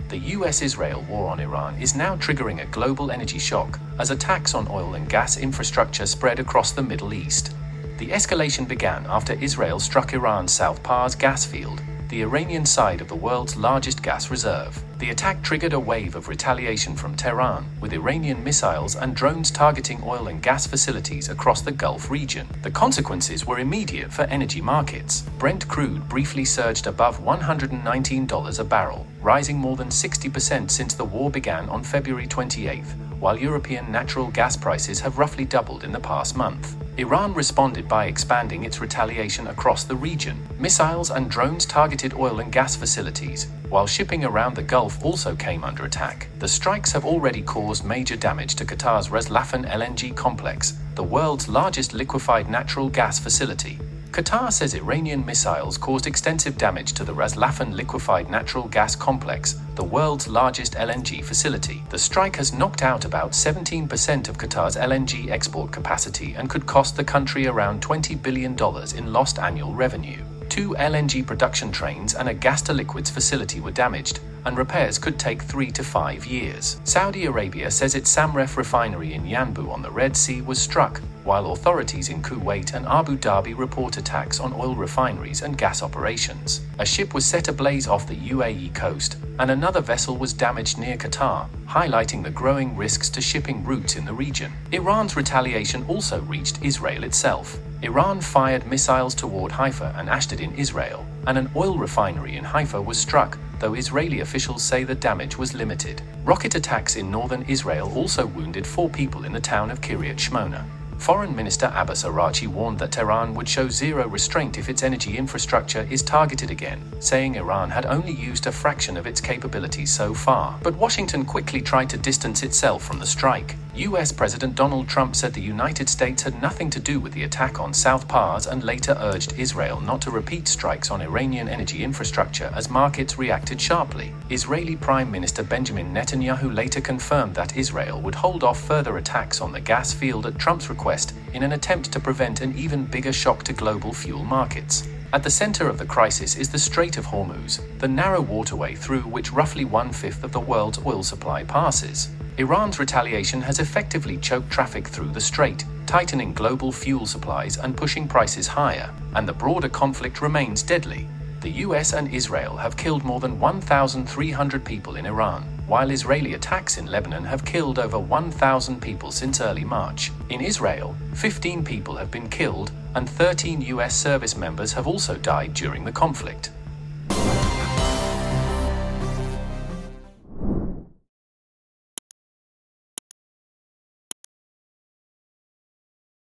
The US-Israel war on Iran is now triggering a global energy shock as attacks on oil and gas infrastructure spread across the Middle East. The escalation began after Israel struck Iran's South Pars gas field, the Iranian side of the world's largest gas reserve. The attack triggered a wave of retaliation from Tehran, with Iranian missiles and drones targeting oil and gas facilities across the Gulf region. The consequences were immediate for energy markets. Brent crude briefly surged above $119 a barrel, rising more than 60% since the war began on February 28th, while European natural gas prices have roughly doubled in the past month. Iran responded by expanding its retaliation across the region. Missiles and drones targeted oil and gas facilities, while shipping around the Gulf also came under attack. The strikes have already caused major damage to Qatar's Ras Laffan LNG complex, the world's largest liquefied natural gas facility. Qatar says Iranian missiles caused extensive damage to the Ras Laffan liquefied natural gas complex, the world's largest LNG facility. The strike has knocked out about 17% of Qatar's LNG export capacity and could cost the country around $20 billion in lost annual revenue. 2 LNG production trains and a gas-to-liquids facility were damaged, and repairs could take 3 to 5 years. Saudi Arabia says its Samref refinery in Yanbu on the Red Sea was struck, while authorities in Kuwait and Abu Dhabi report attacks on oil refineries and gas operations. A ship was set ablaze off the UAE coast, and another vessel was damaged near Qatar, highlighting the growing risks to shipping routes in the region. Iran's retaliation also reached Israel itself. Iran fired missiles toward Haifa and Ashdod in Israel, and an oil refinery in Haifa was struck, though Israeli officials say the damage was limited. Rocket attacks in northern Israel also wounded 4 people in the town of Kiryat Shmona. Foreign Minister Abbas Araghchi warned that Tehran would show zero restraint if its energy infrastructure is targeted again, saying Iran had only used a fraction of its capabilities so far. But Washington quickly tried to distance itself from the strike. US President Donald Trump said the United States had nothing to do with the attack on South Pars and later urged Israel not to repeat strikes on Iranian energy infrastructure as markets reacted sharply. Israeli Prime Minister Benjamin Netanyahu later confirmed that Israel would hold off further attacks on the gas field at Trump's request in an attempt to prevent an even bigger shock to global fuel markets. At the center of the crisis is the Strait of Hormuz, the narrow waterway through which roughly 1/5 of the world's oil supply passes. Iran's retaliation has effectively choked traffic through the strait, tightening global fuel supplies and pushing prices higher, and the broader conflict remains deadly. The US and Israel have killed more than 1,300 people in Iran, while Israeli attacks in Lebanon have killed over 1,000 people since early March. In Israel, 15 people have been killed, and 13 US service members have also died during the conflict.